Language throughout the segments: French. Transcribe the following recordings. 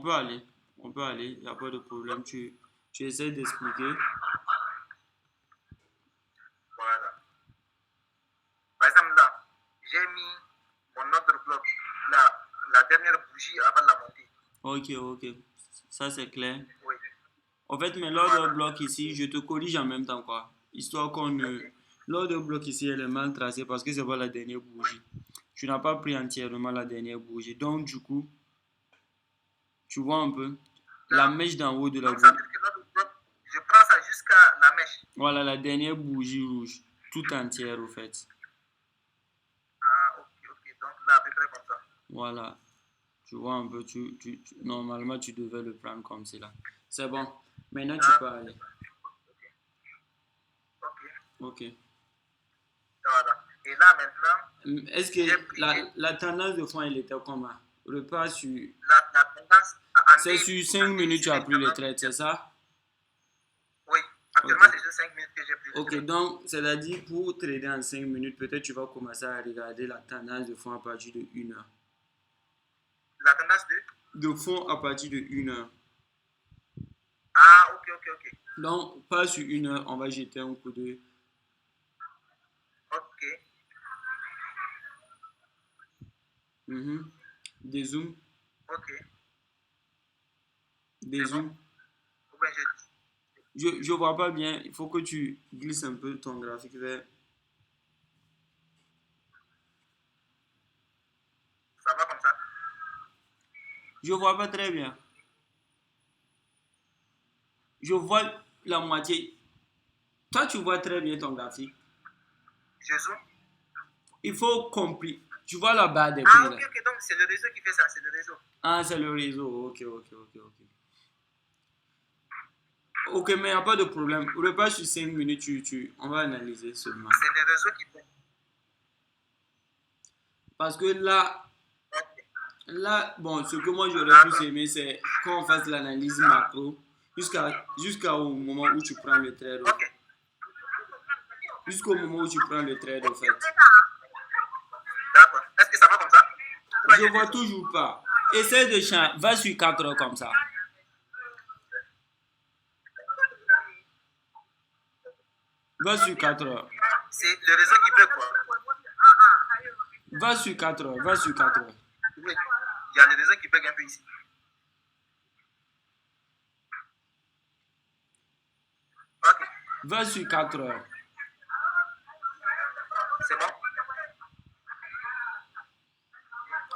peut aller. On peut aller, il n'y a pas de problème. Tu essaies d'expliquer. Voilà. Par exemple, là, j'ai mis mon autre bloc, la dernière bougie avant la montée. Ok, ok. Ça, c'est clair. Oui. En fait, mais l'ordre bloc ici, je te corrige en même temps, quoi. Histoire qu'on ne... Ok. L'ordre bloc ici, elle est mal tracée parce que c'est pas la dernière Oui. bougie. Tu n'as pas pris entièrement la dernière bougie. Donc, du coup, tu vois un peu la mèche d'en haut de la Donc, ça bougie. veut dire que l'autre bloc, je prends ça jusqu'à la mèche. Voilà, la dernière bougie rouge. Tout entière, au fait. Ah, ok, ok. Donc, là, à peu près comme ça. Voilà. Tu vois un peu, normalement, tu devais le prendre comme cela. C'est bon. Maintenant, tu Ah, peux aller. ok. Ok. Voilà. Et là, maintenant, Est-ce j'ai que pris la tendance de fond, elle était comment? Repas sur... la tendance C'est sur 5 minutes, tu as pris le trade, c'est ça? Oui. Ok. Actuellement, c'est juste 5 minutes que j'ai pris le Ok, trade. donc, c'est-à-dire pour trader en 5 minutes, peut-être tu vas commencer à regarder la tendance de fond à partir de 1 heure. La tendance De fond à partir de 1 heure. Ah, ok, ok, ok. Donc, pas sur 1 heure, on va jeter un coup d'œil. Ok. Des zooms, Ok. des C'est bon. zooms. Ou bien Je vois pas bien, il faut que tu glisses un peu ton graphique vers... ça va comme ça. Je vois pas très bien. Je vois la moitié. Toi, tu vois très bien ton graphique. Je zoome. Il faut compris. Tu vois la barre des Ah, prix là. ok, ok. Donc, c'est le réseau qui fait ça. C'est le réseau. Ah, c'est le réseau. Ok, ok, ok, ok. Ok, mais il n'y a pas de problème. Repas sur 5 minutes, on va analyser seulement. C'est le réseau qui fait. Parce que là, Ok. bon, ce que moi j'aurais plus D'accord. aimé, c'est qu'on fasse l'analyse macro jusqu'au moment où tu prends le trade. Ok. Jusqu'au moment où tu prends le trade, au fait. D'accord. Est-ce que ça va comme ça? Je vois toujours pas. Essaye de changer. Va sur 4 heures comme ça. Va sur 4 heures. C'est le réseau qui fait quoi? Va sur 4 heures. Va sur 4 heures. Oui. Il y a le réseau qui bug un peu ici. Ok. Va sur 4 heures. C'est bon?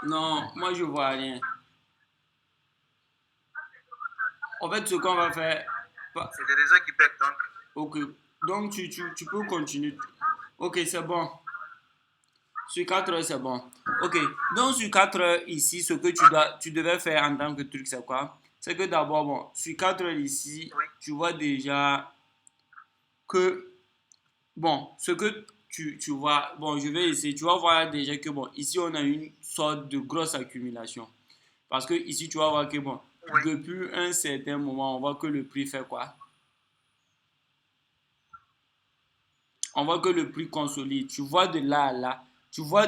Non, moi je vois rien. En fait, ce qu'on va faire... C'est le réseau qui bug donc. Ok. Donc, tu peux continuer. Ok, c'est bon. Sur 4 heures, c'est bon. Ok. Donc, sur 4 heures, ici, ce que tu devais faire en tant que truc, c'est quoi? C'est que d'abord, bon, sur 4 heures ici, Oui. tu vois déjà que, bon, ce que tu vois, bon, je vais essayer. Tu vas voir déjà que, bon, ici, on a une sorte de grosse accumulation. Parce que ici, tu vas voir que, bon, Oui. depuis un certain moment, on voit que le prix fait quoi? On voit que le prix consolide. Tu vois de là à là. Tu vois,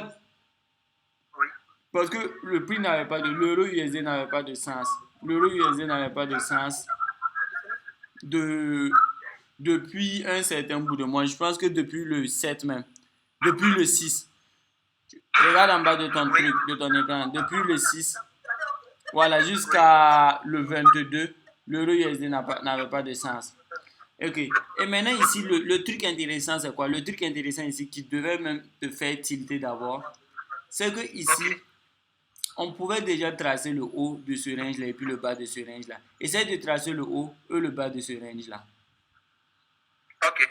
Oui. parce que le prix n'avait pas de, l'euro USD n'avait pas de sens. L'euro USD n'avait pas de sens de, depuis un certain bout de mois. Je pense que depuis le 7 même. Depuis le 6. Regarde en bas de ton truc, de ton écran. Depuis le 6, voilà, jusqu'à le 22, l'euro USD n'avait pas de sens. Ok. Et maintenant ici, le truc intéressant, c'est quoi? Le truc intéressant ici qui devait même te faire tilter d'abord, c'est que ici, Ok. on pouvait déjà tracer le haut de ce range-là et puis le bas de ce range-là. Essaye de tracer le haut et le bas de ce range-là. Ok.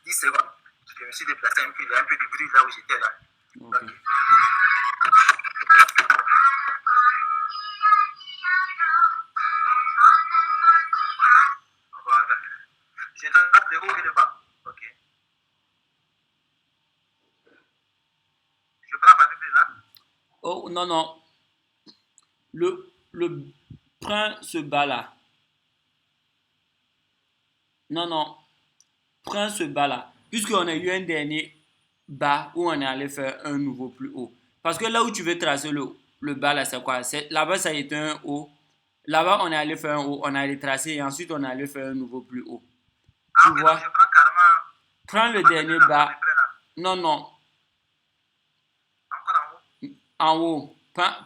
10 secondes. Je me suis déplacé un peu. Il y a un peu de bruit là où j'étais là. Ok. Ok. Voilà. Je trace le haut et le bas. Ok. Je prends à partir de là. Oh, non, non. Le prends ce bas-là. Non, non. Prends ce bas-là. Puisqu'on a eu un dernier bas où on est allé faire un nouveau plus haut. Parce que là où tu veux tracer le le bas là, c'est quoi? Là-bas, ça a été un haut. Là-bas, on est allé faire un haut, on a allé tracer et ensuite on est allé faire un nouveau plus haut. Tu Ah, ok, donc vois? je prends carrément Prends le à peu dernier près là, à bas. peu près là. Non, non, Encore en haut. en haut.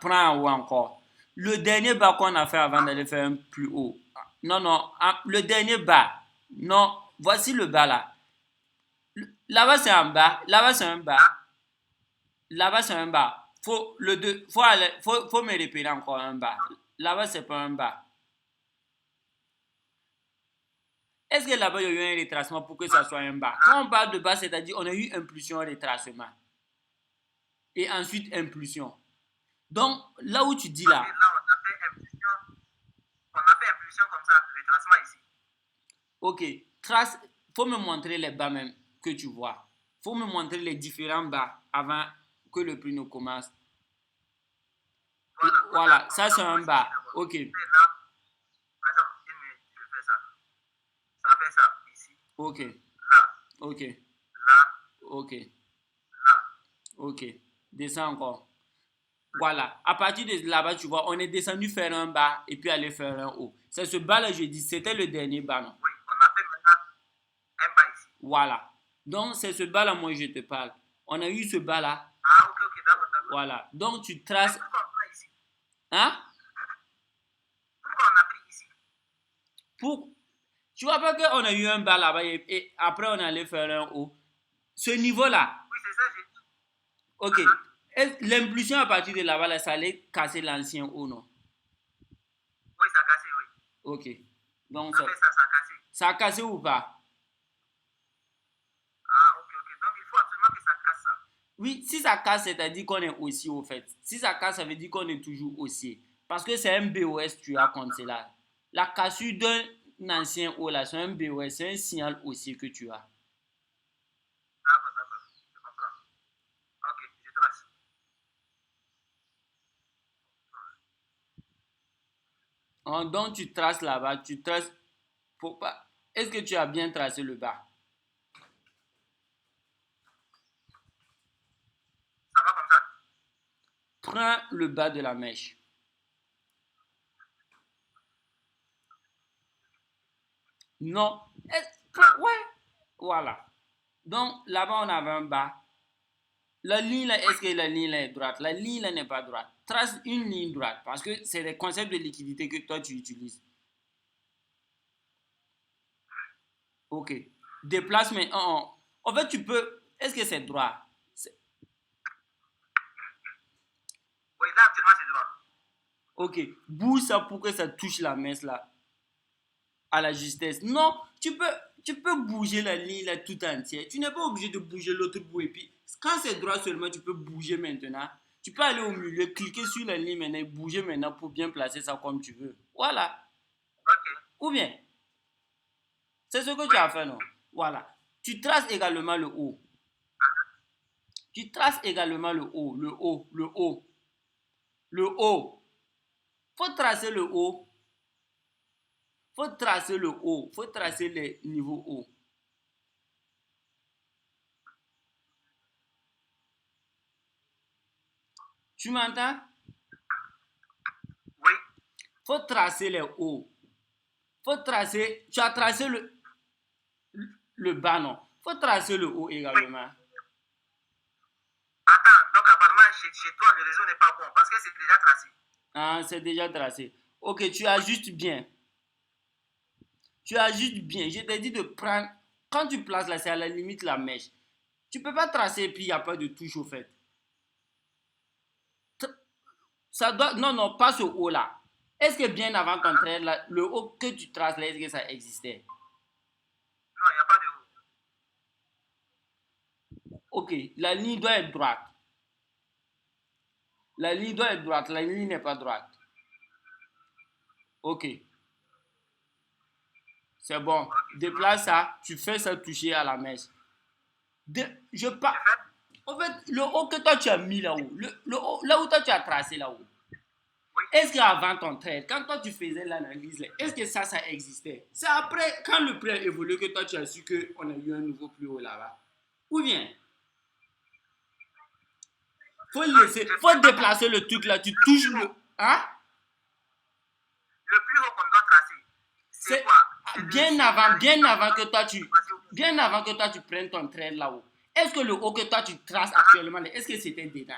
Prends en haut encore. Le dernier bas qu'on a fait avant d'aller faire un plus haut. Non, non, le dernier bas. Non, voici le bas là. Là-bas, c'est un bas. Là-bas, c'est un bas. Là, Là-bas, c'est un bas. Faut me répéter encore un bas. Là-bas, c'est pas un bas. Est-ce que là-bas, il y a eu un retracement pour que ça soit un bas? Quand on parle de bas, c'est-à-dire on a eu impulsion, retracement. Et ensuite impulsion. Donc, là où tu dis ok, là, là, on a fait impulsion comme ça, retracement ici. ok, trace, faut me montrer les bas même que tu vois. Faut me montrer les différents bas avant que le prix ne commence. Voilà, ça c'est un bas. Ok, Et là, par exemple, je fais ça. Ça fait ça ici, ok, là, ok, là, ok, là. ok. Descends encore. Voilà, à partir de là-bas, tu vois, on est descendu faire un bas et puis aller faire un haut. C'est ce bas-là, je dis, c'était le dernier bas, non? Oui, on a fait maintenant un bas ici. Voilà. Donc, c'est ce bas-là, moi, je te parle. On a eu ce bas-là. Ah, ok, ok, d'accord, d'accord. Voilà. Donc, tu Mais traces. pourquoi on prend ici? Hein? Pourquoi on a pris ici? Pour. Tu vois pas qu'on a eu un bas là-bas et après, on allait faire un haut. Ce niveau-là, Oui, c'est ça, j'ai dit. ok. L'impulsion à partir de là-bas, là, ça allait casser l'ancien haut, non? Oui, ça a cassé, oui. Ok. Donc, Ça fait ça, ça a cassé. ça a cassé ou pas? Ah, ok, ok. Donc, il faut absolument que ça casse ça. Oui, si ça casse, c'est-à-dire qu'on est haussier au fait. Si ça casse, ça veut dire qu'on est toujours haussier. Parce que c'est un BOS, tu as D'accord, compté là. La cassure d'un ancien haut là, c'est un BOS, c'est un signal haussier que tu as. d'accord, d'accord. Je comprends. Ok, je trace. Donc tu traces là-bas, tu traces. Faut pas. Est-ce que tu as bien tracé le bas? Ça va comme ça? Prends le bas de la mèche. Non. Là. Ouais. Voilà. Donc là-bas, on avait un bas. La ligne là, Oui. est-ce que la ligne là est droite? La ligne là n'est pas droite. Trace une ligne droite parce que c'est les concepts de liquidité que toi tu utilises. Ok. Déplace maintenant. En fait, tu peux. Est-ce que c'est droit? Oui, là, actuellement, c'est droit. Ok. Bouge ça pour que ça touche la mèche là. À la justesse. Non, tu peux bouger la ligne là tout entière. Tu n'es pas obligé de bouger l'autre bout. Et puis, quand c'est droit seulement, tu peux bouger maintenant. Tu peux aller au milieu, cliquer sur la ligne maintenant et bouger maintenant pour bien placer ça comme tu veux. Voilà. Ok. Ou bien, c'est ce que tu Oui. as fait, non? Voilà. Tu traces également le haut. Tu traces également le haut, le haut, le haut, le haut. Faut tracer le haut. Faut tracer le haut. Faut tracer les niveaux hauts. Tu m'entends? Oui. Faut tracer les hauts. Faut tracer. Tu as tracé le bas, non? Faut tracer le haut Oui. également. Attends, donc apparemment, chez toi, le réseau n'est pas bon parce que c'est déjà tracé. Ah, c'est déjà tracé. Ok, tu ajustes bien. Tu ajustes bien. Je t'ai dit de prendre. Quand tu places là, c'est à la limite la mèche. Tu peux pas tracer et puis il n'y a pas de touche au fait. Ça doit. Non, non, pas ce haut là. Est-ce que bien avant ton trait, là, le haut que tu traces là, est-ce que ça existait? Non, il n'y a pas de haut. Ok, la ligne doit être droite. La ligne doit être droite. La ligne n'est pas droite. Ok, c'est bon. Ok, c'est bon. Déplace ça. Tu fais ça toucher à la mèche. Je pas. C'est fait? En fait, le haut que toi tu as mis là-haut, là où toi tu as tracé là-haut, Oui. est-ce qu'avant ton trade, quand toi tu faisais l'analyse, est-ce que ça existait? C'est après, quand le prix a évolué, que toi tu as su qu'on a eu un nouveau plus haut là-bas. Ou bien, Faut Non, laisser, faut déplacer le truc là. Tu touches le. Hein? Le plus haut qu'on doit tracer, c'est C'est quoi? C'est le bien site avant, bien d'arrivée. avant que toi tu. Bien avant que toi tu prennes ton train là-haut. Est-ce que le haut que toi tu traces actuellement, est-ce que c'était dedans?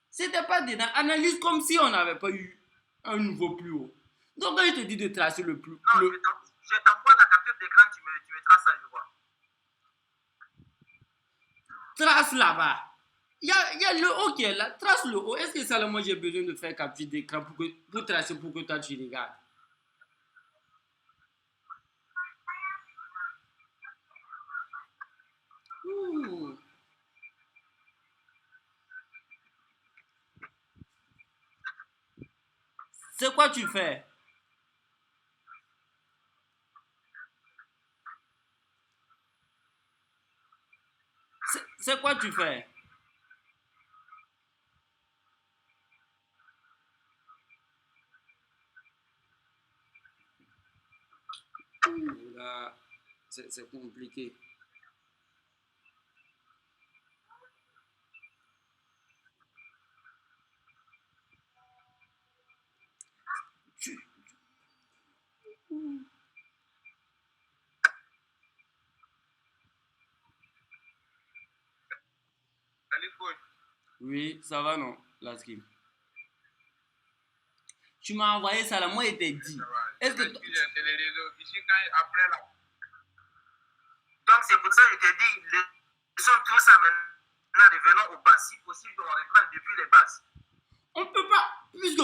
C'était pas dedans. Analyse comme si on n'avait pas eu un niveau plus haut. Donc quand je te dis de tracer le plus. Non, je t'envoie la capture d'écran, tu me traces ça, je vois. Trace là-bas. Il y a le haut qui est là. Trace le haut. Est-ce que ça, là, moi, j'ai besoin de faire capture d'écran pour tracer pour que toi, tu regardes? Ouh. C'est quoi tu fais? C'est quoi tu fais? Ouh, là, c'est compliqué. Tu- Salut, Paul. Oui, ça va, non, la skin. Tu m'as envoyé ça là, moi, il t'a dit. Est-ce que. C'est les réseaux. Ici, quand après là. Donc, c'est pour ça que je t'ai dit, laissons tout ça maintenant, revenons aux bases. Si possible, on reprend depuis les bases. On peut pas. Puisque.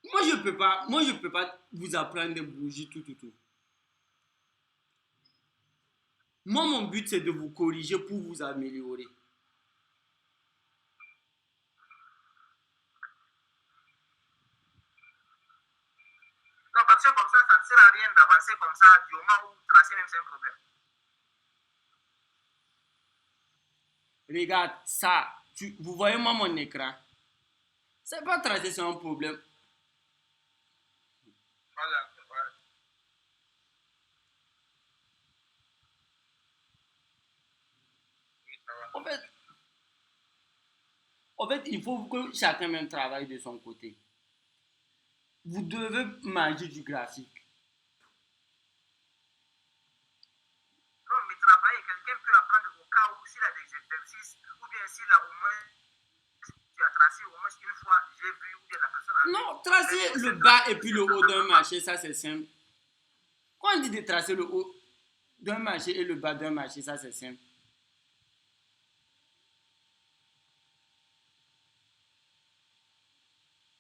Moi, je peux pas vous apprendre des bougies, tout. Moi, mon but, c'est de vous corriger pour vous améliorer. Non, parce que comme ça ne sert à rien d'avancer comme ça du moment où tracer même c'est un problème. Regarde, ça, vous voyez moi mon écran. C'est pas tracé, c'est un problème. Voilà, voilà. Oui, ça va. En fait, il faut que chacun même travaille de son côté. Vous devez manger du graphique. Non, mais travailler, quelqu'un peut apprendre au cas où s'il a des exercices, ou bien s'il a au moins, tu as tracé au moins une fois, j'ai vu, ou bien la personne a vu. Non, tracer le bas et puis le haut d'un marché, ça c'est simple. Quand on dit de tracer le haut d'un marché et le bas d'un marché, ça c'est simple.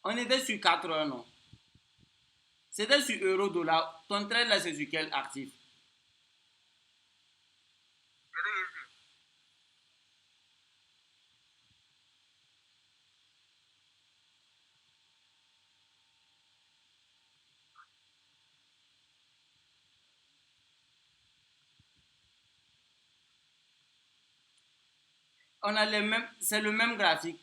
On était sur 4 heures, non? C'était sur euro dollar. Ton trade là, c'est sur quel actif? On a les mêmes, c'est le même graphique.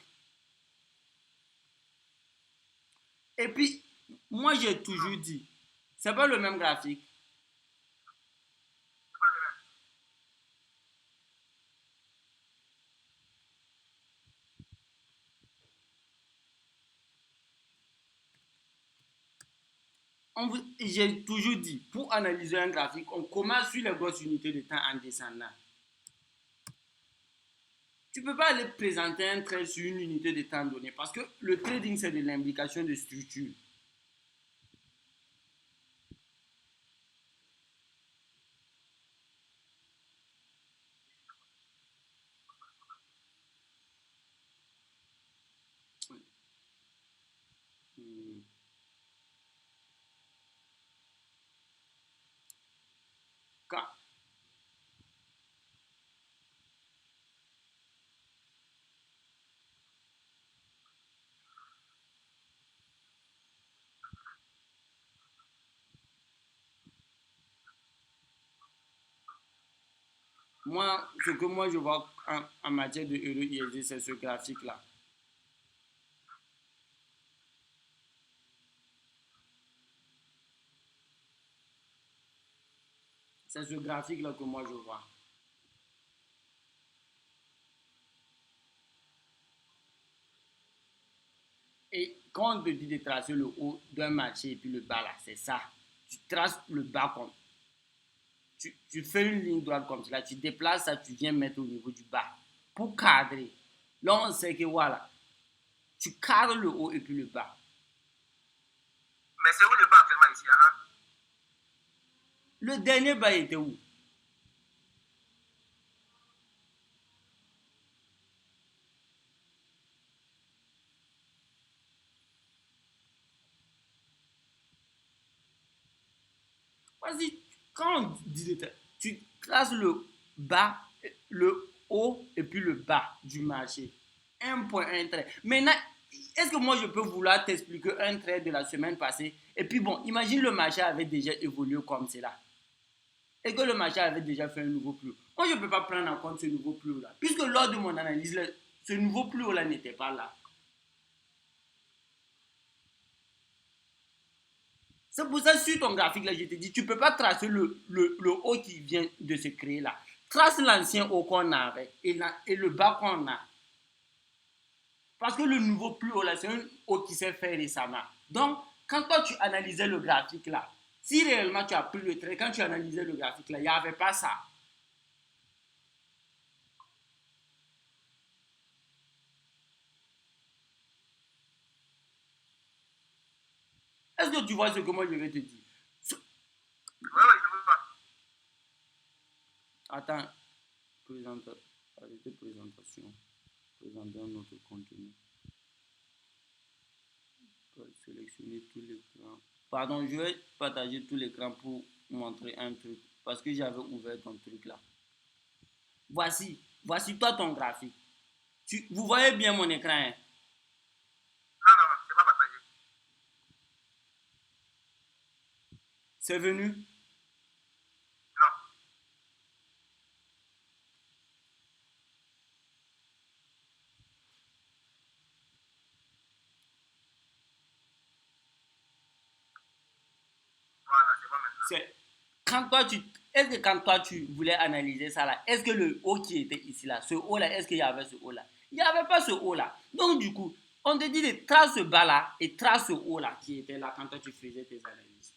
Et puis, moi j'ai toujours dit, c'est pas le même graphique. J'ai toujours dit, pour analyser un graphique, on commence sur les grosses unités de temps en descendant. Tu ne peux pas aller présenter un trade sur une unité de temps donnée parce que le trading, c'est de l'implication de structure. Quand, moi, ce que moi je vois en matière de euro ISD, c'est ce graphique-là. C'est ce graphique-là que moi je vois. Et quand on te dit de tracer le haut d'un marché et puis le bas là, c'est ça. Tu traces le bas comme tu fais une ligne droite comme cela, tu déplaces ça, tu viens mettre au niveau du bas pour cadrer. Là, on sait que voilà, tu cadres le haut et puis le bas. Mais c'est où le bas actuellement ici, hein? Le dernier bas était où? Vas-y, quand on dit tu traces le bas, le haut et puis le bas du marché. Un point, un trait. Maintenant, est-ce que moi je peux vouloir t'expliquer un trait de la semaine passée? Et puis bon, imagine le marché avait déjà évolué comme cela. Et que le marché avait déjà fait un nouveau plus haut. Moi, je ne peux pas prendre en compte ce nouveau plus haut là. Puisque lors de mon analyse, ce nouveau plus haut là n'était pas là. C'est pour ça, sur ton graphique, là, je te dis, tu ne peux pas tracer le haut qui vient de se créer là. Trace l'ancien haut qu'on avait et le bas qu'on a. Parce que le nouveau plus haut là, c'est un haut qui s'est fait récemment. Donc, quand toi, tu analysais le graphique là, si réellement tu as pris le trait, quand tu analysais le graphique là, il n'y avait pas ça. Est-ce que tu vois ce que moi je vais te dire? Oui, je veux pas. Attends, présentation, présenter un autre contenu, sélectionner tout l'écran. Pardon, je vais partager tout l'écran pour montrer un truc parce que j'avais ouvert ton truc là. Voici toi ton graphique. Vous voyez bien mon écran, hein? Non, non, non, c'est pas partagé. C'est venu? Non, voilà, c'est bon maintenant. C'est quand toi tu est-ce que quand toi tu voulais analyser ça là, est-ce que le haut qui était ici là, ce haut là, est-ce qu'il y avait ce haut là? Il n'y avait pas ce haut là. Donc du coup, on te dit de tracer ce bas là et trace ce haut là qui était là quand toi tu faisais tes analyses.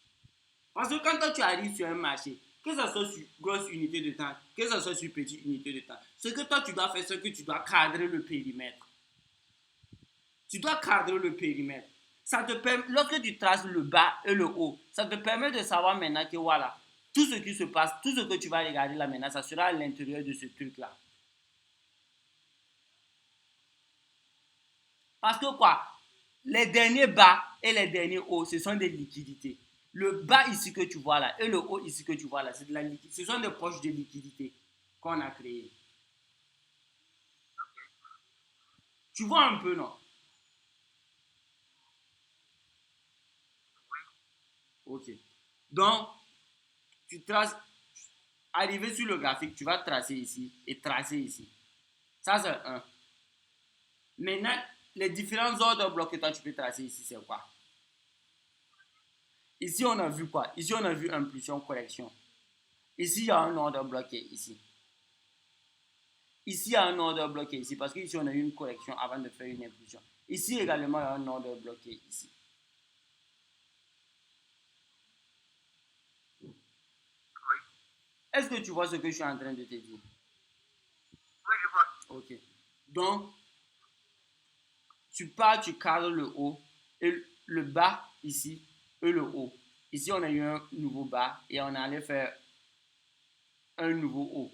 Parce que quand toi tu arrives sur un marché, que ce soit sur grosse unité de temps, que ce soit sur petite unité de temps, ce que toi tu dois faire, c'est que tu dois cadrer le périmètre. Tu dois cadrer le périmètre. Ça te permet, lorsque tu traces le bas et le haut, ça te permet de savoir maintenant que voilà, tout ce qui se passe, tout ce que tu vas regarder là maintenant, ça sera à l'intérieur de ce truc-là. Parce que quoi? Les derniers bas et les derniers hauts, ce sont des liquidités. Le bas ici que tu vois là et le haut ici que tu vois là, c'est de la liquidité. Ce sont des poches de liquidité qu'on a créées. Tu vois un peu, non? oui. Ok. Donc, tu traces, arrivé sur le graphique, tu vas tracer ici et tracer ici. Ça, c'est un. Maintenant, les différents ordres de blocs que toi, tu peux tracer ici, c'est quoi? Ici, on a vu quoi? Ici, on a vu impulsion, correction. Ici, il y a un ordre bloqué ici. Ici, il y a un ordre bloqué ici parce qu'ici, on a eu une correction avant de faire une impulsion. Ici également, il y a un ordre bloqué ici. Oui, Est-ce que tu vois ce que je suis en train de te dire? oui, je vois. Ok. Donc, tu pars, tu cadres le haut et le bas ici et le haut. Ici, on a eu un nouveau bas et on allait faire un nouveau haut.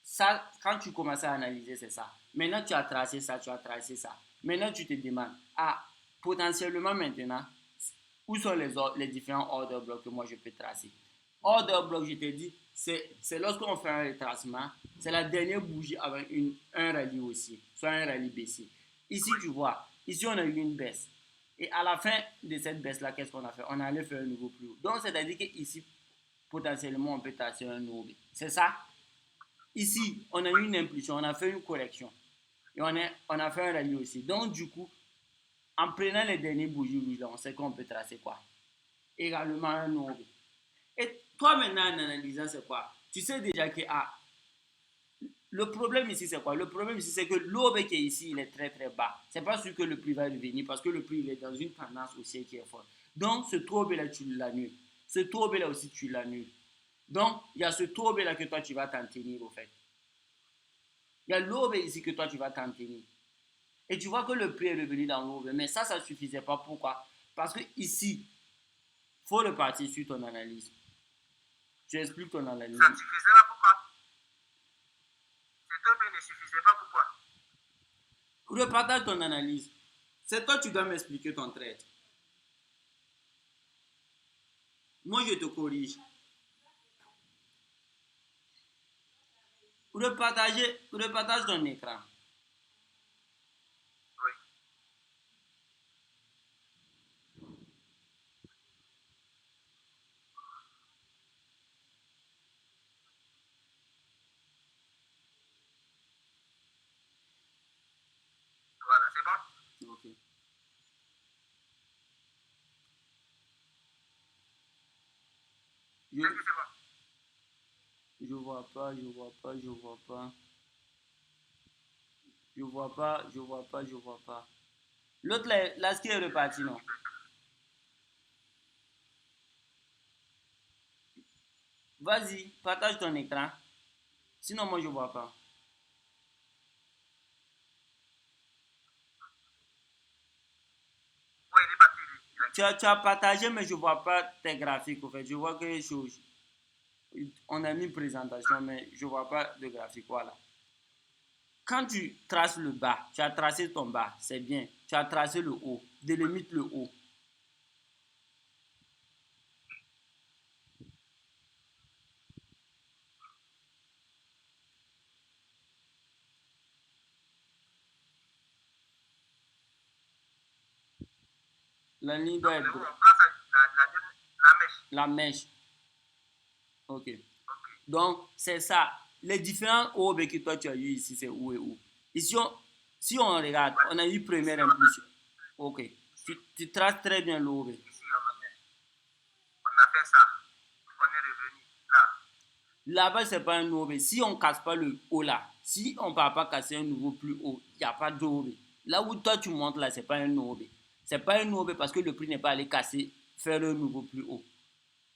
Ça, quand tu commences à analyser, c'est ça. Maintenant, tu as tracé ça, tu as tracé ça. Maintenant, tu te demandes, ah, potentiellement maintenant, où sont les différents ordres blocs que moi je peux tracer? Order bloc, je te dis, c'est lorsqu'on fait un retracement, c'est la dernière bougie avec un rallye haussier, soit un rallye baissier. Ici, tu vois, ici on a eu une baisse. Et à la fin de cette baisse-là, qu'est-ce qu'on a fait? On allait faire un nouveau plus haut. Donc, c'est-à-dire qu'ici, potentiellement, on peut tracer un nouveau. C'est ça? Ici, on a eu une impulsion, on a fait une correction. Et on a fait un rallye aussi. Donc, du coup, en prenant les derniers bougies rouges, on sait qu'on peut tracer quoi? Également un nouveau. Et toi, maintenant, en analysant, c'est quoi? Tu sais déjà que ah, Le problème ici, c'est quoi? Le problème ici, c'est que l'OB qui est ici, il est très très bas. C'est pas sûr que le prix va revenir parce que le prix il est dans une tendance haussière qui est forte. Donc, ce taux OB là, tu l'annules. Ce taux OB là aussi, tu l'annules. Donc, il y a ce taux OB là que toi, tu vas t'en tenir, au fait. Il y a l'OB ici que toi, tu vas t'en tenir. Et tu vois que le prix est revenu dans l'OB. Mais ça ne suffisait pas. Pourquoi? Parce que ici, il faut repartir sur ton analyse. Tu expliques ton analyse. Ça ne suffisait pas pourquoi? Cet OB ne suffisait pas pourquoi? Repartage ton analyse. C'est toi qui dois m'expliquer ton trade. Moi, je te corrige. Repartage ton écran. Oui. Voilà, c'est bon? Ok. Est-ce que c'est bon? Je vois pas. Je vois pas. L'autre là, ce qui est reparti, non? Vas-y, partage ton écran. Sinon, moi, je vois pas. Oui, il est parti. Tu as partagé, mais je vois pas tes graphiques, en fait. Je vois que on a mis une présentation, mais je vois pas de graphique. Voilà. Quand tu traces le bas, tu as tracé ton bas, c'est bien. Tu as tracé le haut, délimite le haut. La ligne doit être On prend la mèche. la mèche. Ok. Ok. Donc, c'est ça. Les différents OB que toi tu as eu ici, c'est où et où. Ici, si on regarde, on a eu première impulsion. Ok. Tu traces très bien l'OB. Ici, on a fait ça. On est revenu là. Là-bas, ce n'est pas un OB. Si on ne casse pas le haut là, si on ne va pas casser un nouveau plus haut, il n'y a pas d'OB. Là où toi tu montes là, ce n'est pas un OB. Ce n'est pas un OB parce que le prix n'est pas allé casser, faire un nouveau plus haut.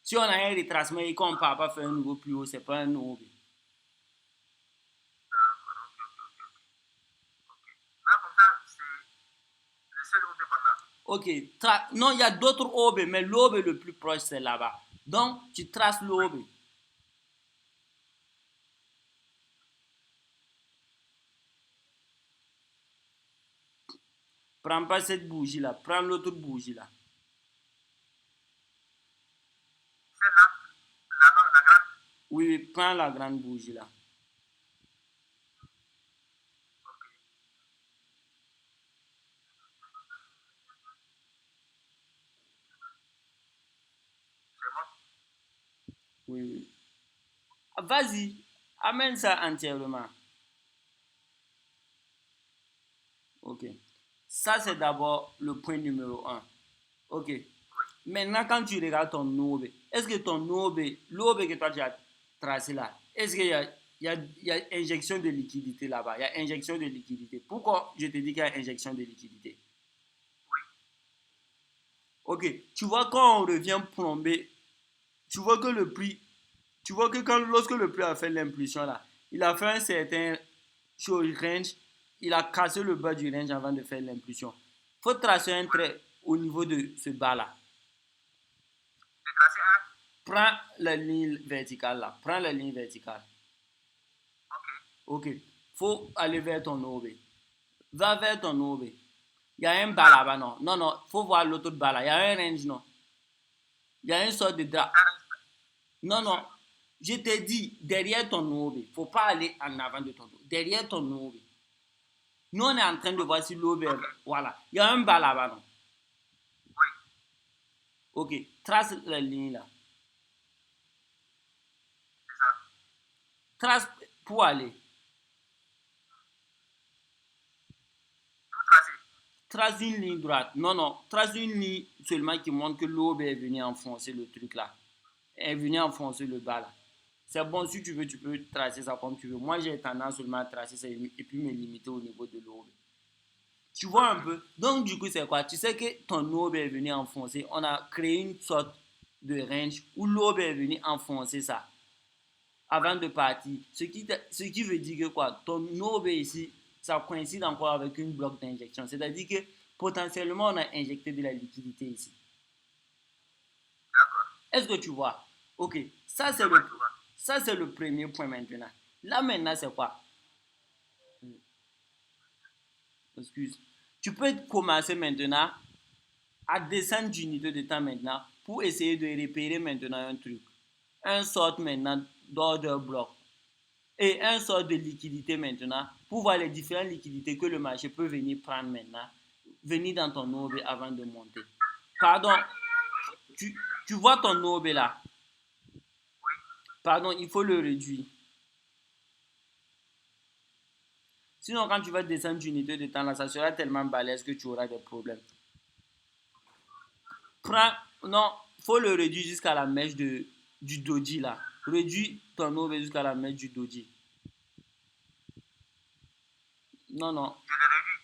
Si on a un retracement et qu'on ne peut pas faire un nouveau plus haut, ce n'est pas un OB. D'accord, ok. Là, comme ça, c'est le seul OB qu'on a. Ok. Non, il y a d'autres OB, mais l'OB le plus proche, c'est là-bas. Donc, tu traces l'OB. Prends pas cette bougie là, prends l'autre bougie là. Celle-là, la grande. Oui, prends la grande bougie là. Ok. C'est bon? Oui. Vas-y, amène ça entièrement. Ok. Ça, c'est d'abord le point numéro 1. Ok. Maintenant, quand tu regardes ton OB, est-ce que ton OB, l'OB que toi tu as tracé là, est-ce qu'il y a injection de liquidité là-bas? Il y a injection de liquidité. Pourquoi je te dis qu'il y a injection de liquidité? Oui. Ok. Tu vois, quand on revient plomber, tu vois que le prix, tu vois que lorsque le prix a fait l'impulsion là, il a fait un certain range, il a cassé le bas du range avant de faire l'impulsion. Il faut tracer un trait au niveau de ce bas là. J'ai tracé un. Prends la ligne verticale là. Prends la ligne verticale. Ok. Ok. Faut aller vers ton OB. Va vers ton OB. Il y a un bas là-bas, non. Non, non. Faut voir l'autre bas là. Il y a un range, non. Il y a une sorte de drap. Non, non. Je te dis, derrière ton OB. Faut pas aller en avant de ton OB. Derrière ton OB. Nous, on est en train de voir si l'OB. Voilà. Il y a un bas là-bas, non. Oui. Ok. Trace la ligne là. C'est ça. Trace pour aller. Tout tracé. Trace une ligne droite. Non, non. Trace une ligne seulement qui montre que l'OB est venu enfoncer le truc là. Est venu enfoncer le bas là. C'est bon, si tu veux, tu peux tracer ça comme tu veux. Moi, j'ai tendance seulement à tracer ça et puis me limiter au niveau de l'OB. Tu vois un peu? Donc, du coup, c'est quoi? Tu sais que ton OB est venu enfoncer. On a créé une sorte de range où l'OB est venu enfoncer ça avant de partir. Ce qui veut dire que quoi? Ton OB ici, ça coïncide encore avec une bloc d'injection. C'est-à-dire que potentiellement, on a injecté de la liquidité ici. D'accord. Est-ce que tu vois? Ok, ça c'est le premier point maintenant. Là maintenant, c'est quoi? Excuse. Tu peux commencer maintenant à descendre d'unité de temps maintenant pour essayer de repérer maintenant un truc. Un sort maintenant d'order bloc et un sort de liquidité maintenant pour voir les différentes liquidités que le marché peut venir prendre maintenant, venir dans ton OB avant de monter. Pardon, tu vois ton OB là? Oui. Pardon, il faut le réduire. Sinon, quand tu vas descendre d'unité de temps là, ça sera tellement balèze que tu auras des problèmes. Non, faut le réduire jusqu'à la mèche du doji là. Réduis ton OB jusqu'à la mèche du doji. Non. Je le réduis.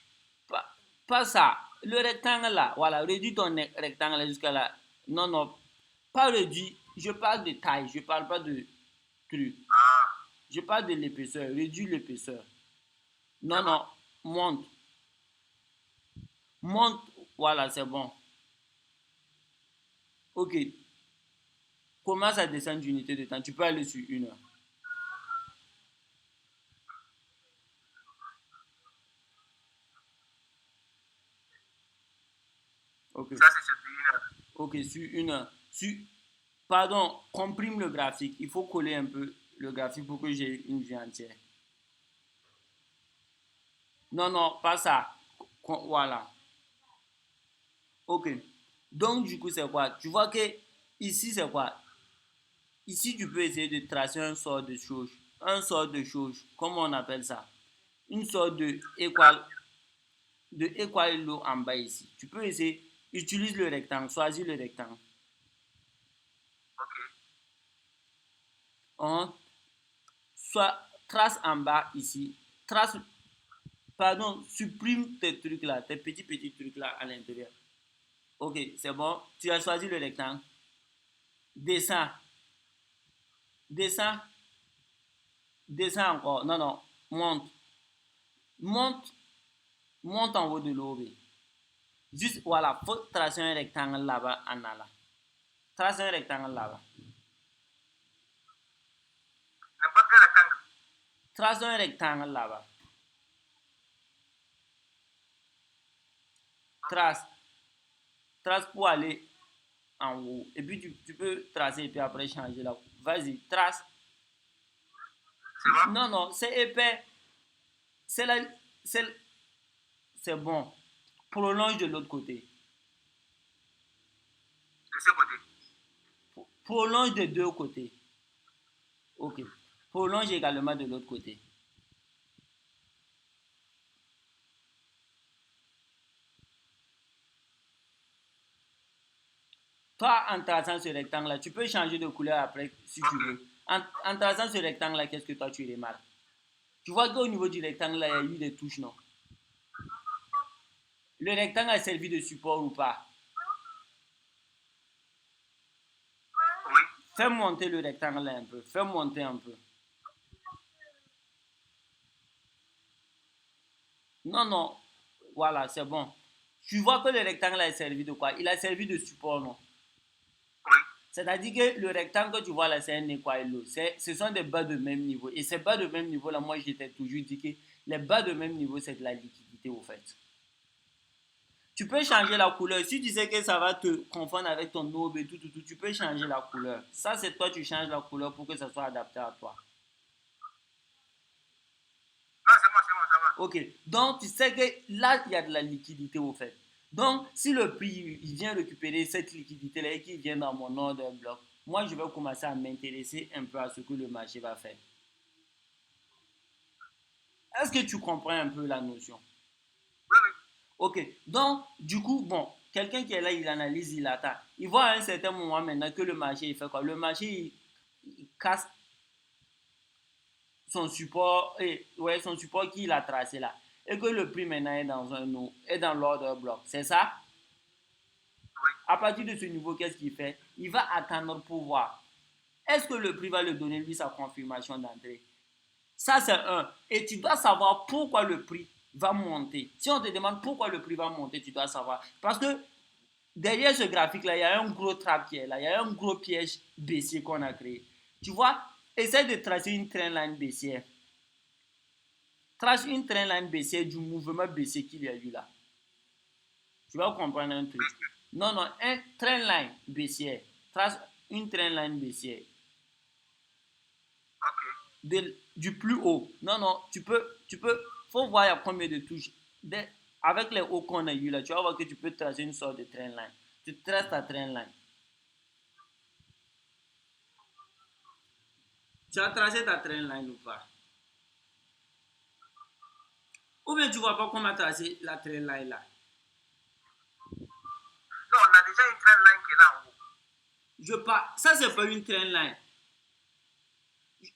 Pas ça. Le rectangle là, voilà, réduis ton rectangle jusqu'à là. Non, pas réduit. Je parle de taille, je parle pas de truc. Je parle de l'épaisseur, réduis l'épaisseur. Non, monte. Monte, voilà, c'est bon. Ok. Commence à descendre d'unité de temps. Tu peux aller sur 1 heure. Ok. Ça, c'est sur 1 heure. Ok, sur 1 heure. Pardon, comprime le graphique. Il faut coller un peu le graphique pour que j'ai une vue entière. Non, pas ça. Voilà. Ok. Donc, du coup, c'est quoi? Tu vois que ici, c'est quoi? Ici, tu peux essayer de tracer un sort de chose. Un sort de chose. Comment on appelle ça? Une sorte de equal low en bas ici. Tu peux essayer. Utilise le rectangle. Choisis le rectangle. Ok. Soit trace en bas ici. Supprime tes trucs là. Tes petits trucs là à l'intérieur. Ok, c'est bon. Tu as choisi le rectangle. Descends. Descends encore. Non. Monte. Monte en haut de l'OB. Juste, voilà, faut tracer un rectangle là-bas en allant. Trace un rectangle là-bas. N'importe quel rectangle. Trace un rectangle là-bas. Trace pour aller en haut. Et puis tu peux tracer et puis après changer là. Vas-y, trace. C'est bon? Non, c'est épais. C'est bon. Prolonge de l'autre côté. De ce côté. Prolonge de deux côtés. Ok. Prolonge également de l'autre côté. Toi, en traçant ce rectangle-là, tu peux changer de couleur après si tu veux. En traçant ce rectangle-là, qu'est-ce que toi tu remarques? Tu vois qu'au niveau du rectangle, là, il y a eu des touches, non? Le rectangle a servi de support ou pas? Oui. Fais monter le rectangle là un peu. Fais monter un peu. Non. Voilà, c'est bon. Tu vois que le rectangle a servi de quoi? Il a servi de support, non? Oui. C'est-à-dire que le rectangle que tu vois là, c'est un équilibre. Ce sont des bas de même niveau. Et ces bas de même niveau là, moi, je t'ai toujours dit que les bas de même niveau, c'est de la liquidité au fait. Tu peux changer la couleur. Si tu sais que ça va te confondre avec ton OB et tout, tu peux changer la couleur. Ça, c'est toi, tu changes la couleur pour que ça soit adapté à toi. Non, c'est moi, ça va. Ok. Donc, tu sais que là, il y a de la liquidité au fait. Donc, si le prix, il vient récupérer cette liquidité-là et qu'il vient dans mon order bloc, moi, je vais commencer à m'intéresser un peu à ce que le marché va faire. Est-ce que tu comprends un peu la notion? Oui. Ok. Donc, du coup, bon, quelqu'un qui est là, il analyse, il attend. Il voit à un certain moment maintenant que le marché, il fait quoi? Le marché, il casse son support, son support qu'il a tracé là, et que le prix maintenant est dans l'ordre bloc. C'est ça? Oui. À partir de ce niveau, qu'est-ce qu'il fait? Il va attendre pour voir. Est-ce que le prix va lui donner lui sa confirmation d'entrée? Ça, c'est un. Et tu dois savoir pourquoi le prix va monter. Si on te demande pourquoi le prix va monter, tu dois savoir. Parce que derrière ce graphique-là, il y a un gros trap qui est là. Il y a un gros piège baissier qu'on a créé. Tu vois, essaie de tracer une trendline baissière. Trace une trendline baissière du mouvement baissier qu'il y a eu là. Tu vas comprendre un truc. Non, un trendline baissière. Trace une trendline baissière. Du plus haut. Non, faut voir il y a combien de touches. Avec les hauts qu'on a eu là, tu vas voir que tu peux tracer une sorte de trendline. Tu traces ta trendline. Tu as tracé ta trendline ou pas? Ou bien tu vois pas comment tracer la trendline là? Non, on a déjà une trendline qui est là en haut. Ça c'est pas une trendline.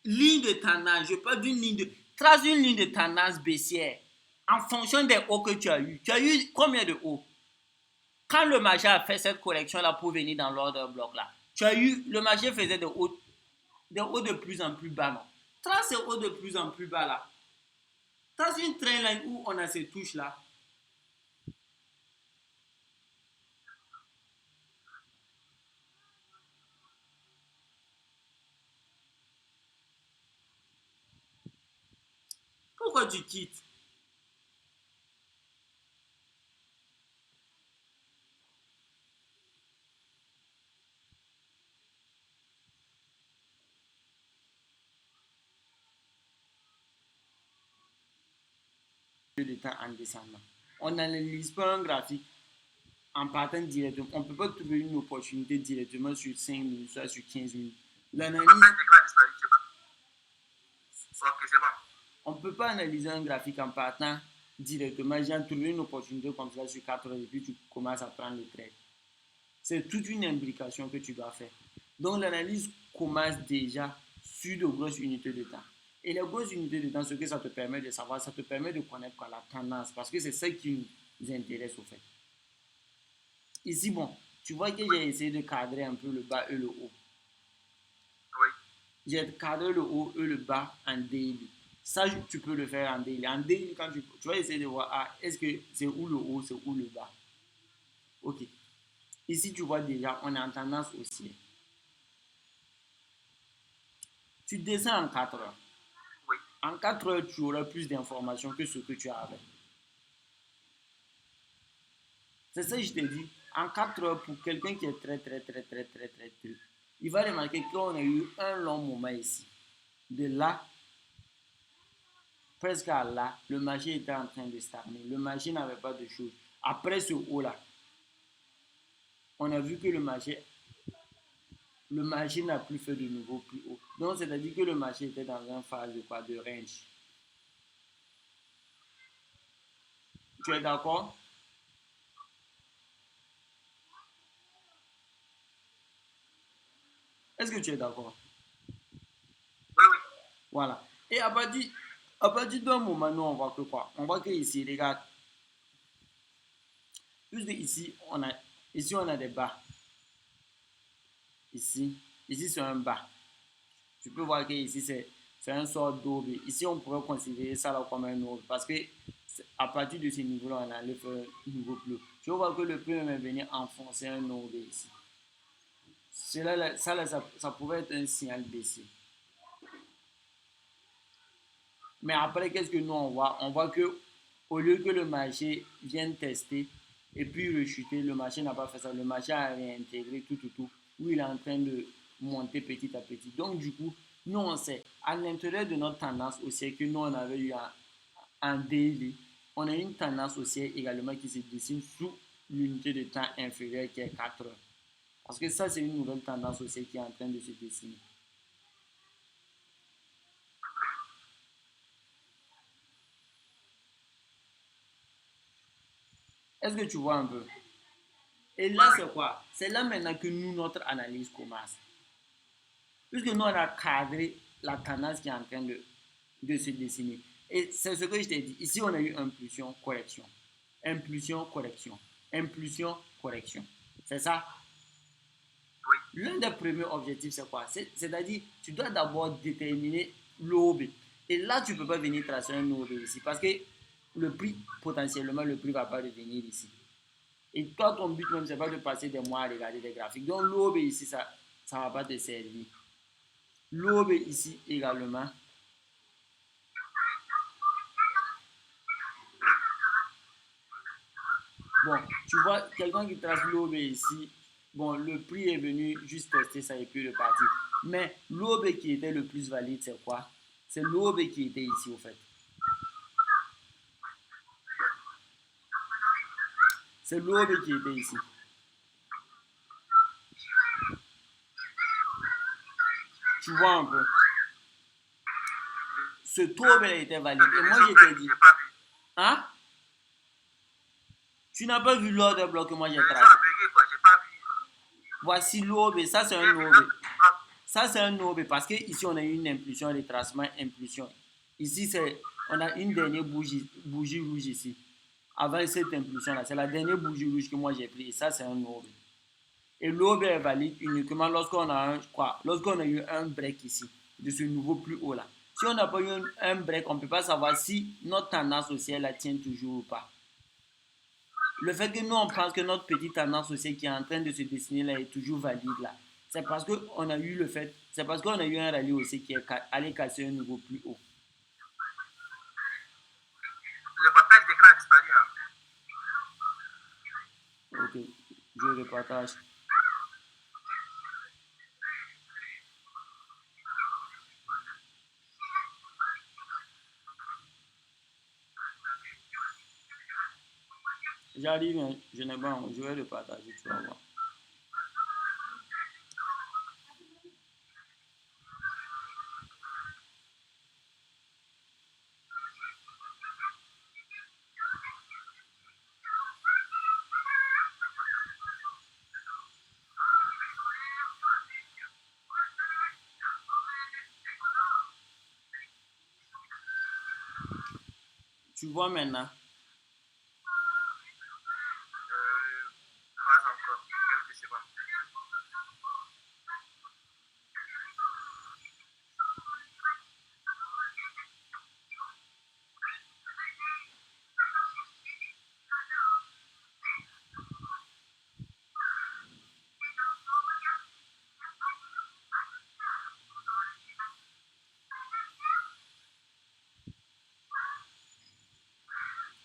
Ligne de tendance, je parle d'une ligne de... Trace une ligne de tendance baissière en fonction des hauts que tu as eu. Tu as eu combien de hauts? Quand le marché a fait cette correction là pour venir dans l'ordre bloc là, le marché faisait des hauts de plus en plus bas, non? Trace ces hauts de plus en plus bas là. Trace une trendline où on a ces touches là. Pourquoi tu quittes? De temps en descendant. On n'analyse pas un graphique en partant directement. On ne peut pas trouver une opportunité directement sur 5 minutes, soit sur 15 minutes. L'analyse. On ne peut pas analyser un graphique en partant directement. J'ai trouvé une opportunité comme ça sur 4 heures et puis tu commences à prendre le trade. C'est toute une implication que tu dois faire. Donc l'analyse commence déjà sur de grosses unités de temps. Et les grosses unités de temps, ce que ça te permet de savoir, ça te permet de connaître quoi, la tendance, parce que c'est ça qui nous intéresse au fait. Ici, bon, tu vois que j'ai essayé de cadrer un peu le bas et le haut. Oui. J'ai cadré le haut et le bas en daily. Ça, tu peux le faire en daily. En daily, quand tu vas essayer de voir, est-ce que c'est où le haut, c'est où le bas. Ok. Ici, tu vois déjà, on est en tendance haussière. Tu descends en 4 heures. Oui. En 4 heures, tu auras plus d'informations que ce que tu avais. C'est ça que je te dis. En 4 heures, pour quelqu'un qui est très, il va remarquer qu'on a eu un long moment ici. De là, presque à là, le marché était en train de stagner. Le marché n'avait pas de choses. Après ce haut-là, on a vu que le marché n'a plus fait de nouveau plus haut. Donc, c'est-à-dire que le marché était dans une phase de quoi? De range. Tu es d'accord? Est-ce que tu es d'accord? Oui. Voilà. Et à partir d'un moment, nous, on voit que quoi? On voit que ici, regarde. Puisque ici, on a des bas. Ici, c'est un bas. Tu peux voir que ici, c'est un sort d'aube. Ici, on pourrait considérer ça là comme un aube. Parce que à partir de ce niveau-là, on a le niveau plus haut. Tu vois que le prix est venu enfoncer un aube ici. Ça pouvait être un signal baissier. Mais après, qu'est-ce que nous on voit? On voit que au lieu que le marché vienne tester et puis rechuter, le marché n'a pas fait ça. Le marché a réintégré tout, où il est en train de monter petit à petit. Donc, du coup, nous on sait, à l'intérieur de notre tendance haussière que nous on avait eu en daily, on a une tendance haussière également qui se dessine sous l'unité de temps inférieure qui est 4 heures. Parce que ça, c'est une nouvelle tendance haussière qui est en train de se dessiner. Est-ce que tu vois un peu? Et là, c'est quoi? C'est là maintenant que nous, notre analyse commence. Puisque nous, on a cadré la tendance qui est en train de de se dessiner. Et c'est ce que je t'ai dit. Ici, on a eu impulsion, correction. Impulsion, correction. Impulsion, correction. C'est ça? Oui. L'un des premiers objectifs, c'est quoi? C'est-à-dire, tu dois d'abord déterminer l'OB. Et là, tu ne peux pas venir tracer un OB ici parce que le prix, potentiellement, le prix ne va pas revenir ici. Et toi, ton but même, c'est pas de passer des mois à regarder des graphiques. Donc, l'OB ici, ça ne va pas te servir. L'OB ici également. Bon, tu vois, quelqu'un qui trace l'OB ici, bon, le prix est venu juste tester ça et puis repartir. Mais l'OB qui était le plus valide, c'est quoi? C'est l'OB qui était ici, au fait. C'est l'OB qui était ici. Tu vois un peu. Ce taux a été valide. Et moi, je t'ai dit. Hein? Tu n'as pas vu l'ordre bloc que moi j'ai tracé. Voici l'OB. Ça, c'est un OB. Ça, c'est un OB parce qu'ici, on a une impulsion, retracement, impulsion. Ici, on a une dernière bougie rouge ici. Avant cette impulsion-là, c'est la dernière bougie rouge que moi j'ai prise. Et ça, c'est un OB. Et l'OB est valide uniquement lorsqu'on a eu un break ici, de ce nouveau plus haut là. Si on n'a pas eu un break, on ne peut pas savoir si notre tendance haussière la tient toujours ou pas. Le fait que nous, on pense que notre petite tendance haussière qui est en train de se dessiner là est toujours valide là, c'est parce qu'on a eu un rallye haussier qui est allé casser un niveau plus haut. Le partage d'écran a disparu. Ok, je le partage. J'arrive, hein, je n'ai pas, je vais le partager, tu vas voir. Tu vois maintenant? Pas encore. Quelques secondes.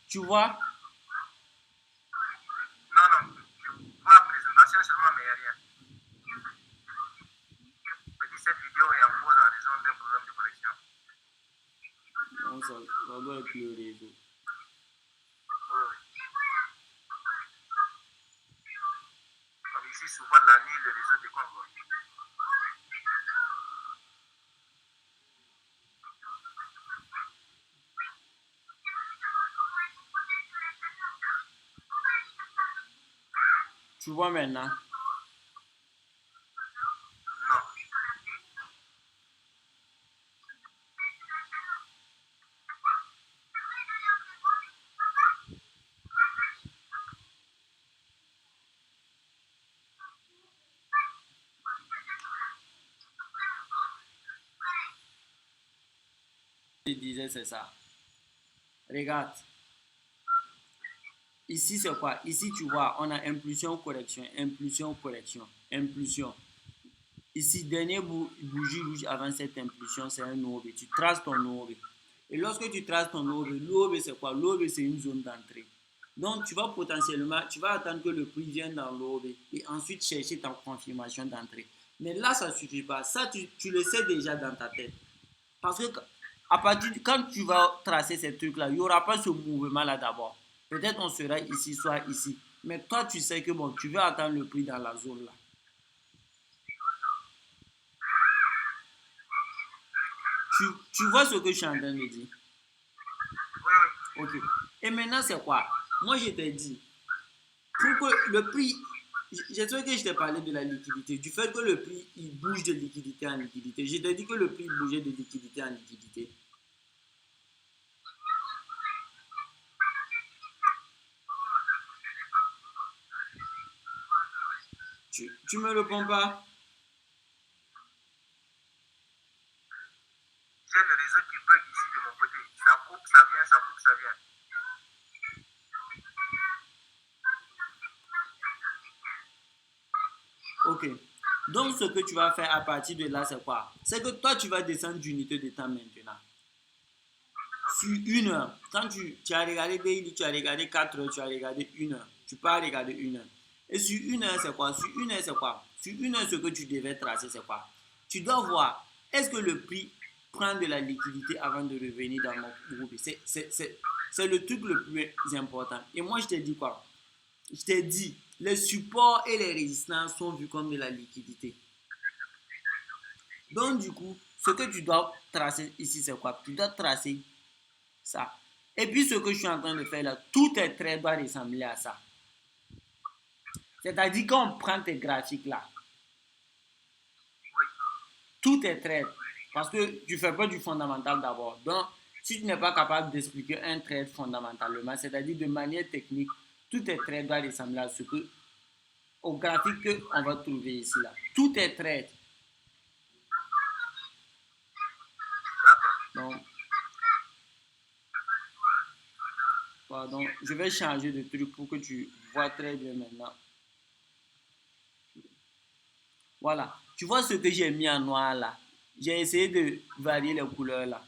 Tu vois? Non, je vois la présentation seulement, mais il n'y a rien. Je dis cette vidéo est en pause en raison d'un problème de connexion. Non, ça doit être le réseau. Oui. Comme ici, souvent la nuit, le réseau déconne. Tu vois maintenant? Non. Je disais, c'est ça. Regarde. Ici, c'est quoi? Ici, tu vois, on a impulsion, correction, impulsion, correction, impulsion. Ici, dernière bougie rouge avant cette impulsion, c'est un OB. Tu traces ton OB. Et lorsque tu traces ton OB, l'OB, c'est quoi? L'OB, c'est une zone d'entrée. Donc, tu vas attendre que le prix vienne dans l'OB et ensuite chercher ta confirmation d'entrée. Mais là, ça ne suffit pas. Ça, tu le sais déjà dans ta tête. Parce que quand tu vas tracer ces trucs-là, il n'y aura pas ce mouvement-là d'abord. Peut-être on sera ici, soit ici. Mais toi, tu sais que bon, tu veux attendre le prix dans la zone là. Tu vois ce que je suis en train de dire? Oui. Ok. Et maintenant, c'est quoi? Moi, je t'ai dit, pour que le prix, j'espère que je t'ai parlé de la liquidité, du fait que le prix, il bouge de liquidité en liquidité. Je t'ai dit que le prix bougeait de liquidité en liquidité. Tu me réponds pas? J'ai le réseau qui bug ici de mon côté. Ça coupe, ça vient, ça coupe, ça vient. Ok. Donc, ce que tu vas faire à partir de là, c'est quoi? C'est que toi, tu vas descendre d'unité de temps maintenant. Sur 1 heure, quand tu as regardé daily, tu as regardé 4 heures, tu as regardé 1 heure. Tu peux regarder 1 heure. Et sur 1 heure, c'est quoi? Sur 1 heure, c'est quoi? Sur 1 heure, ce que tu devais tracer, c'est quoi? Tu dois voir, est-ce que le prix prend de la liquidité avant de revenir dans notre groupe? C'est le truc le plus important. Et moi, je t'ai dit quoi? Je t'ai dit, les supports et les résistances sont vus comme de la liquidité. Donc, du coup, ce que tu dois tracer ici, c'est quoi? Tu dois tracer ça. Et puis, ce que je suis en train de faire là, tout est très doit ressembler à ça. C'est-à-dire, quand on prend tes graphiques là, tout est trade. Parce que tu ne fais pas du fondamental d'abord. Donc, si tu n'es pas capable d'expliquer un trade fondamentalement, c'est-à-dire de manière technique, tout est trade doit ressembler à ce que, au graphique qu'on va trouver ici là. Tout est trade. Donc, pardon, je vais changer de truc pour que tu vois très bien maintenant. Voilà. Tu vois ce que j'ai mis en noir là? J'ai essayé de varier les couleurs là.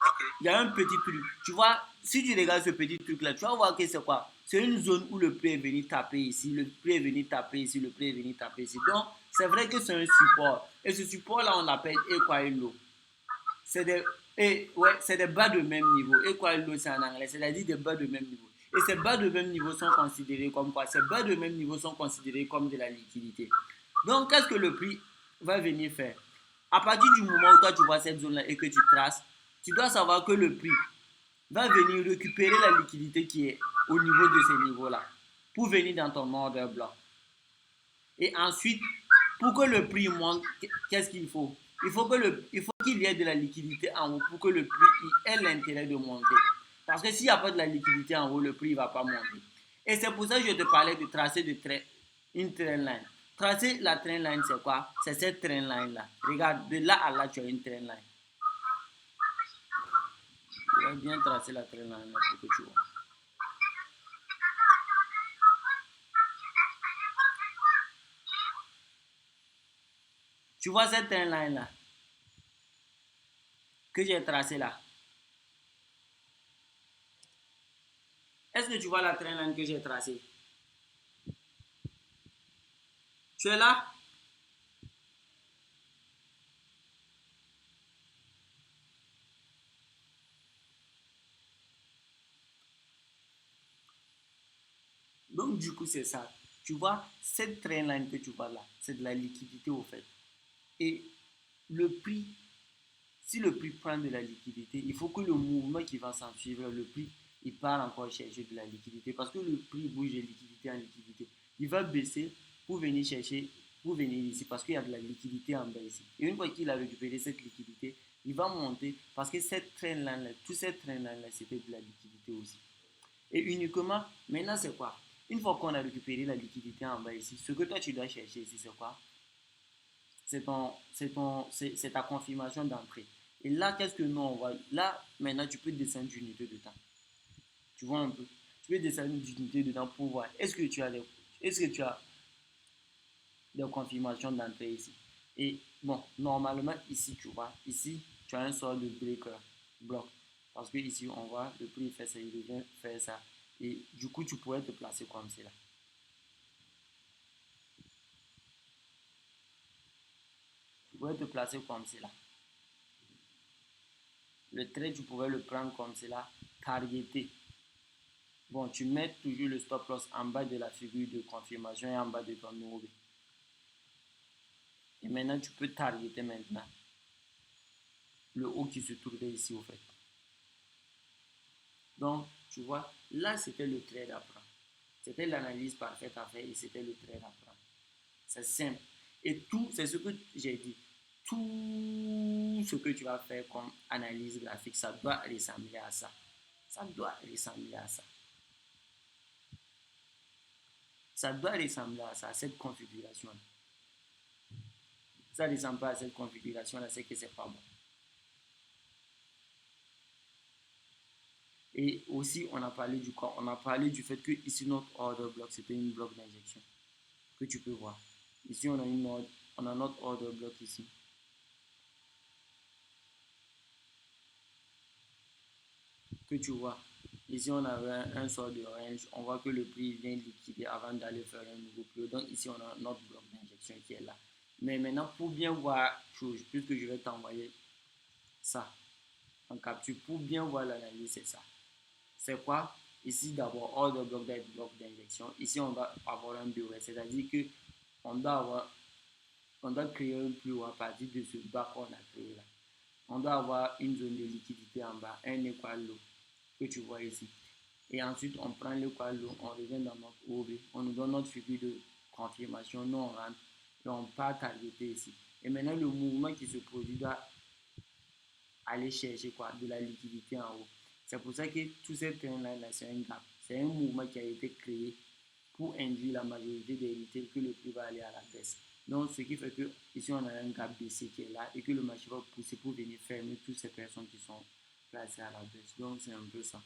Ok. Il y a un petit truc. Tu vois, si tu regardes ce petit truc là, tu vas voir que c'est quoi? C'est une zone où le prix est venu taper ici, le prix est venu taper ici, le prix est venu taper ici. Donc, c'est vrai que c'est un support. Et ce support là, on l'appelle equal low. C'est des bas de même niveau. Equal low, c'est en anglais, c'est-à-dire des bas de même niveau. Et ces bas de même niveau sont considérés comme quoi? Ces bas de même niveau sont considérés comme de la liquidité. Donc, qu'est-ce que le prix va venir faire? À partir du moment où toi tu vois cette zone-là et que tu traces, tu dois savoir que le prix va venir récupérer la liquidité qui est au niveau de ces niveaux-là pour venir dans ton order block. Et ensuite, pour que le prix monte, qu'est-ce qu'il faut? Il faut qu'il y ait de la liquidité en haut pour que le prix ait l'intérêt de monter. Parce que s'il n'y a pas de la liquidité en haut, le prix ne va pas monter. Et c'est pour ça que je te parlais de tracer une trend line. Tracer la trend line, c'est quoi? C'est cette trend line-là. Regarde, de là à là, tu as une trend line. Je vais bien tracer la trend line là pour que tu vois. Tu vois cette trend line là que j'ai tracée là? Est-ce que tu vois la trend line que j'ai tracée? Tu es là? Donc, du coup, c'est ça. Tu vois, cette trend line que tu vois là, c'est de la liquidité au fait. Et le prix, si le prix prend de la liquidité, il faut que le mouvement qui va s'en suivre, le prix, il part encore chercher de la liquidité. Parce que le prix bouge de liquidité en liquidité. Il va baisser pour venir chercher, pour venir ici, parce qu'il y a de la liquidité en bas ici. Et une fois qu'il a récupéré cette liquidité, il va monter parce que cette traîne-là, toute cette traîne-là, c'était de la liquidité aussi. Et uniquement, maintenant c'est quoi? Une fois qu'on a récupéré la liquidité en bas ici, ce que toi tu dois chercher ici, c'est quoi? C'est ta confirmation d'entrée. Et là, qu'est-ce que nous on voit? Là, maintenant, tu peux descendre d'unité de temps. Tu vois un peu? Tu peux descendre d'unité de temps pour voir. Est-ce que tu as des confirmations d'entrée ici? Et bon, normalement, ici, tu vois, ici, tu as un sort de breaker, bloc. Parce que ici, on voit, le prix fait ça, il revient faire ça. Et du coup, tu pourrais te placer comme cela. Tu pourrais te placer comme cela. Le trade, tu pourrais le prendre comme cela, targeter. Bon, tu mets toujours le stop loss en bas de la figure de confirmation et en bas de ton OB. Et maintenant, tu peux targeter maintenant le haut qui se trouvait ici au fait. Donc, tu vois, là, c'était le trade à prendre. C'était l'analyse parfaite à faire et c'était le trade à prendre. C'est simple. Et tout, c'est ce que j'ai dit. Tout ce que tu vas faire comme analyse graphique, ça doit ressembler à ça. Ça doit ressembler à ça. Ça doit ressembler à ça, à cette configuration. Ça ne ressemble pas à cette configuration-là, c'est que c'est pas bon. Et aussi, on a parlé du quoi? On a parlé du fait que ici, notre order block, c'était une bloc d'injection que tu peux voir. Ici, on a notre order block ici. Que tu vois. Ici, on avait un sort de range. On voit que le prix vient liquider avant d'aller faire un nouveau plus haut. Donc ici, on a notre bloc d'injection qui est là. Mais maintenant, pour bien voir chose, puisque je vais t'envoyer ça en capture, pour bien voir l'analyse, c'est ça. C'est quoi? Ici, d'abord, order block d'être bloc d'injection. Ici, on va avoir un BOS, c'est-à-dire que on doit créer un plus haut à partir de ce bas qu'on a créé là. On doit avoir une zone de liquidité en bas, un équal low que tu vois ici. Et ensuite, on prend l'équal low, on revient dans notre OB, on nous donne notre figure de confirmation, nous on rentre et on part targeter ici. Et maintenant, le mouvement qui se produit doit aller chercher quoi? De la liquidité en haut. C'est pour ça que tout cette train-là, c'est un gap. C'est un mouvement qui a été créé pour induire la majorité des retails que le prix va aller à la baisse. Donc, ce qui fait que ici, on a un gap baissier qui est là et que le marché va pousser pour venir fermer toutes ces personnes qui sont placées à la baisse. Donc, c'est un peu ça.